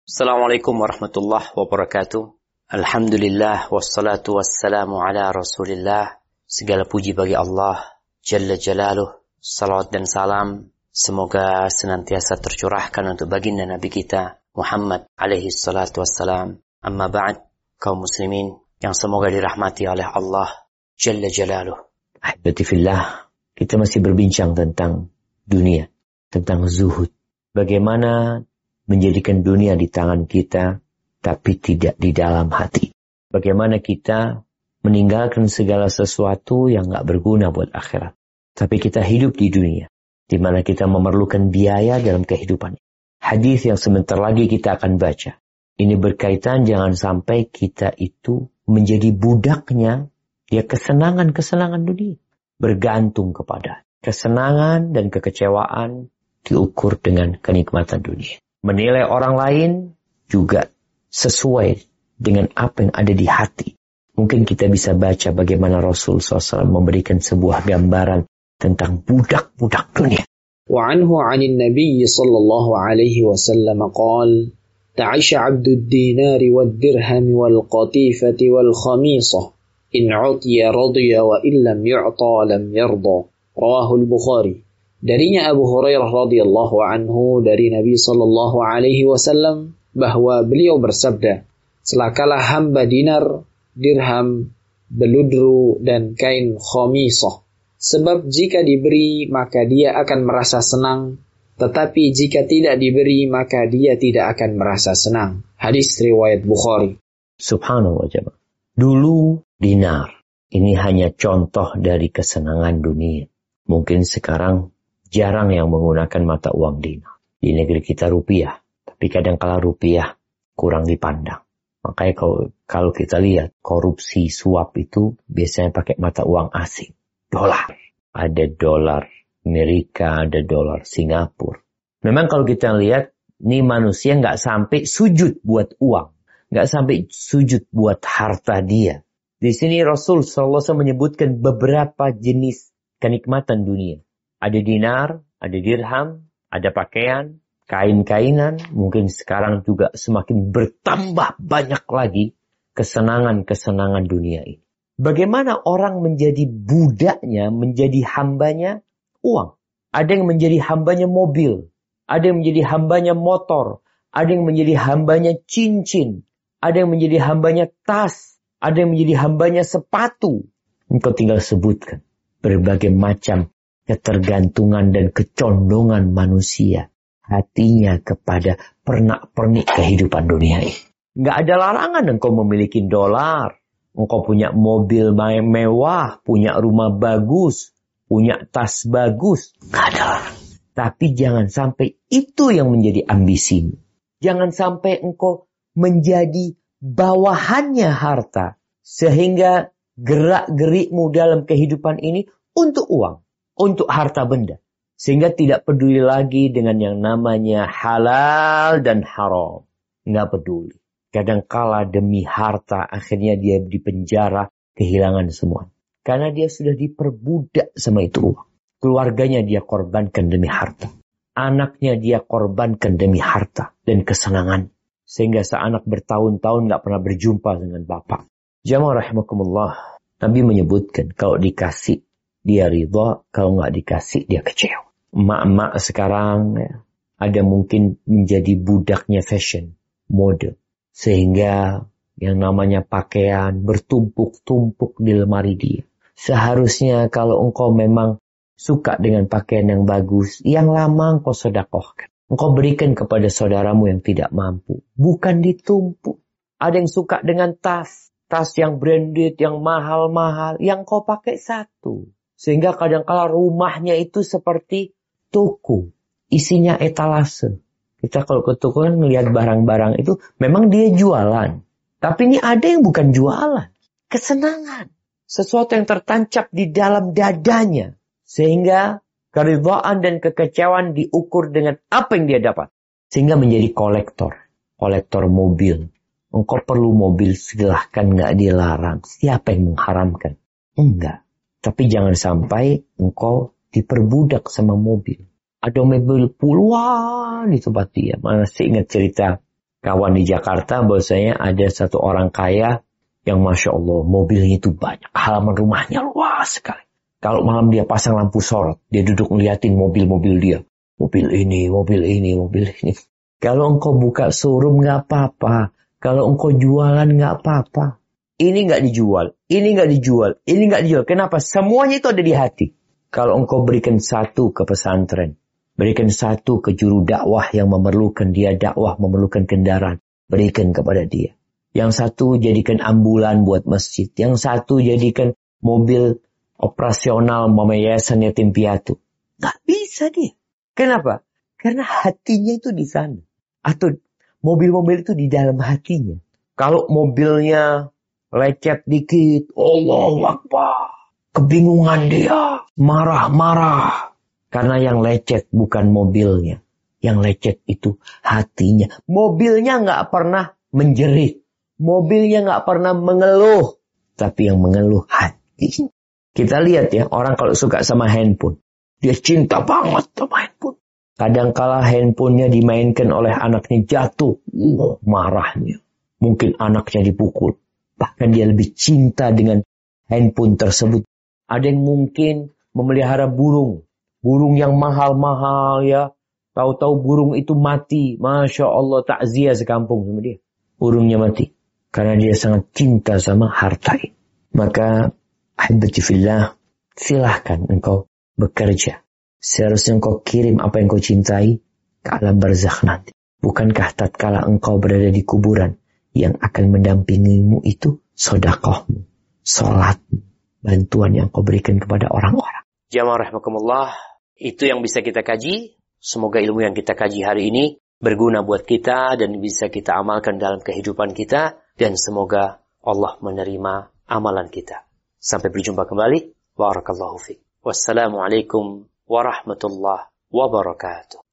Assalamualaikum warahmatullahi wabarakatuh. Alhamdulillah wassalatu wassalamu ala Rasulillah. Segala puji bagi Allah Jalla Jalaluh. Salawat dan salam semoga senantiasa tercurahkan untuk baginda Nabi kita Muhammad alaihi salatu wassalam. Amma ba'd, kaum muslimin yang semoga dirahmati oleh Allah Jalla Jalaluh. Ahibati fillah, kita masih berbincang tentang dunia, tentang zuhud. Bagaimana menjadikan dunia di tangan kita, tapi tidak di dalam hati. Bagaimana kita meninggalkan segala sesuatu yang gak berguna buat akhirat. Tapi kita hidup di dunia, di mana kita memerlukan biaya dalam kehidupan. Hadis yang sebentar lagi kita akan baca. Ini berkaitan jangan sampai kita itu menjadi budaknya ya kesenangan-kesenangan dunia. Bergantung kepada kesenangan dan kekecewaan diukur dengan kenikmatan dunia. Menilai orang lain juga sesuai dengan apa yang ada di hati. Mungkin kita bisa baca bagaimana Rasul SAW memberikan sebuah gambaran tentang budak-budak dunia. وعنه عن النبي صلى الله عليه وسلم قال تعيش عبد الدينار والدرهم والقطيفة والخميصة إن عطي رضي وإن لم يعطى لم يرضى رواه البخاري. Darinya Abu Hurairah radhiyallahu anhu dari Nabi sallallahu alaihi wasallam bahwa beliau bersabda, celakalah hamba dinar, dirham, beludru dan kain khamisah. Sebab jika diberi maka dia akan merasa senang, tetapi jika tidak diberi maka dia tidak akan merasa senang. Hadis riwayat Bukhari. Subhanallah jemaah. Dulu dinar, ini hanya contoh dari kesenangan dunia. Mungkin sekarang jarang yang menggunakan mata uang dinar. Di negeri kita rupiah, tapi kadang-kala rupiah kurang dipandang. Makanya kalau kita lihat korupsi suap itu biasanya pakai mata uang asing. Dolar. Ada dolar Amerika, ada dolar Singapura. Memang kalau kita lihat, ini manusia nggak sampai sujud buat uang. Nggak sampai sujud buat harta dia. Di sini Rasul SAW menyebutkan beberapa jenis kenikmatan dunia. Ada dinar, ada dirham, ada pakaian, kain-kainan. Mungkin sekarang juga semakin bertambah banyak lagi kesenangan-kesenangan dunia ini. Bagaimana orang menjadi budaknya, menjadi hambanya uang. Ada yang menjadi hambanya mobil. Ada yang menjadi hambanya motor. Ada yang menjadi hambanya cincin. Ada yang menjadi hambanya tas. Ada yang menjadi hambanya sepatu. Engkau tinggal sebutkan berbagai macam ketergantungan dan kecondongan manusia hatinya kepada pernak-pernik kehidupan dunia ini. Nggak ada larangan engkau memiliki dolar, engkau punya mobil mewah, punya rumah bagus, punya tas bagus. Nggak ada larangan. Tapi jangan sampai itu yang menjadi ambisimu. Jangan sampai engkau menjadi bawahannya harta. Sehingga gerak-gerikmu dalam kehidupan ini untuk uang. Untuk harta benda. Sehingga tidak peduli lagi dengan yang namanya halal dan haram. Nggak peduli. Kadangkala demi harta akhirnya dia dipenjara, kehilangan semua. Karena dia sudah diperbudak sama itu uang. Keluarganya dia korbankan demi harta. Anaknya dia korbankan demi harta dan kesenangan. Sehingga seanak bertahun-tahun nggak pernah berjumpa dengan bapak. Jamaah rahimakumullah. Nabi menyebutkan kalau dikasih dia ridha, kalau nggak dikasih dia kecewa. Emak-emak sekarang ya, ada mungkin menjadi budaknya fashion, mode. Sehingga yang namanya pakaian bertumpuk-tumpuk di lemari dia. Seharusnya kalau engkau memang suka dengan pakaian yang bagus, yang lama engkau sedekahkan. Engkau berikan kepada saudaramu yang tidak mampu. Bukan ditumpuk. Ada yang suka dengan tas yang branded, yang mahal-mahal, yang kau pakai satu. Sehingga kadang-kala rumahnya itu seperti toko. Isinya etalase. Kita kalau ke toko kan melihat barang-barang itu. Memang dia jualan. Tapi ini ada yang bukan jualan. Kesenangan. Sesuatu yang tertancap di dalam dadanya. Sehingga keridhaan dan kekecewaan diukur dengan apa yang dia dapat. Sehingga menjadi kolektor. Kolektor mobil. Engkau perlu mobil, silahkan, nggak dilarang. Siapa yang mengharamkan? Enggak. Tapi jangan sampai engkau diperbudak sama mobil. Ada mobil puluhan di tempat dia. Masih ingat cerita kawan di Jakarta bahwasanya ada satu orang kaya yang Masya Allah mobilnya itu banyak. Halaman rumahnya luas sekali. Kalau malam dia pasang lampu sorot, dia duduk ngeliatin mobil-mobil dia. Mobil ini, mobil ini, mobil ini. Kalau engkau buka showroom nggak apa-apa. Kalau engkau jualan nggak apa-apa. Ini nggak dijual, ini nggak dijual, ini nggak dijual. Kenapa? Semuanya itu ada di hati. Kalau engkau berikan satu ke pesantren, berikan satu ke juru dakwah yang memerlukan dia dakwah, memerlukan kendaraan, berikan kepada dia. Yang satu jadikan ambulan buat masjid, yang satu jadikan mobil operasional yayasan yatim piatu. Nggak bisa dia. Kenapa? Karena hatinya itu di sana. Atau mobil-mobil itu di dalam hatinya. Kalau mobilnya lecet dikit, Allahu Akbar. Kebingungan dia, marah-marah. Karena yang lecet bukan mobilnya. Yang lecet itu hatinya. Mobilnya nggak pernah menjerit. Mobilnya nggak pernah mengeluh. Tapi yang mengeluh hati. Kita lihat ya, orang kalau suka sama handphone. Dia cinta banget sama handphone. Kadangkala handphonenya dimainkan oleh anaknya jatuh. Marahnya. Mungkin anaknya dipukul. Bahkan dia lebih cinta dengan handphone tersebut. Ada yang mungkin memelihara burung. Burung yang mahal-mahal ya. Tahu-tahu burung itu mati. Masya Allah, takziah sekampung sama dia. Burungnya mati. Karena dia sangat cinta sama harta ini. Maka, ahibati fillah, silahkan engkau bekerja. Seharusnya engkau kirim apa yang kau cintai ke alam barzakh nanti. Bukankah tatkala engkau berada di kuburan, yang akan mendampingimu itu sedekahmu, salatmu, bantuan yang kau berikan kepada orang-orang. Jamaah rahimakumullah, itu yang bisa kita kaji. Semoga ilmu yang kita kaji hari ini berguna buat kita dan bisa kita amalkan dalam kehidupan kita. Dan semoga Allah menerima amalan kita. Sampai berjumpa kembali. Barakallahu fiik. Wassalamualaikum warahmatullahi wabarakatuh.